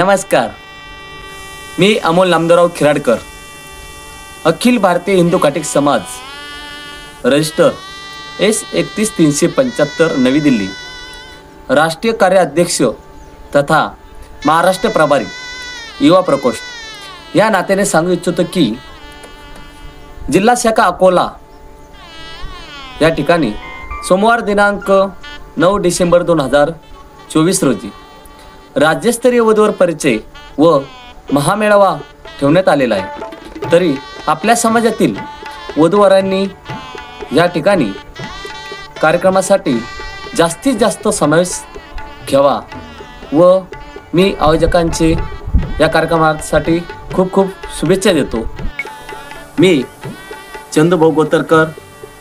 नमस्कार, मी अमोल नामदेवराव खिराडकर, अखिल भारतीय हिंदू काटिक समाज, register S31375 नवी दिल्ली, राष्ट्रीय कार्याध्यक्ष तथा महाराष्ट्र प्रभारी युवा प्रकोष्ठ या नात्याने सांगू इच्छितो की जिल्हा शाखा अकोला या ठिकाणी सोमवार दिनांक 9 डिसेंबर 2024 रोजी राज्यस्तरीय वधूवर परिचय व महामेळावा ठेवण्यात आलेला आहे। तरी आपल्या समाजातील वधूवरांनी या ठिकाणी कार्यक्रमासाठी जास्तीत जास्त समावेश घ्यावा व मी आयोजकांचे या कार्यक्रमासाठी खूप खूप शुभेच्छा देतो। मी चंदूभाऊ गोतरकर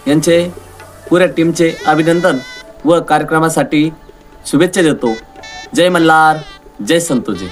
यांचे पुऱ्या टीमचे अभिनंदन व कार्यक्रमासाठी शुभेच्छा देतो। जय मल्हार, जय संतोजी।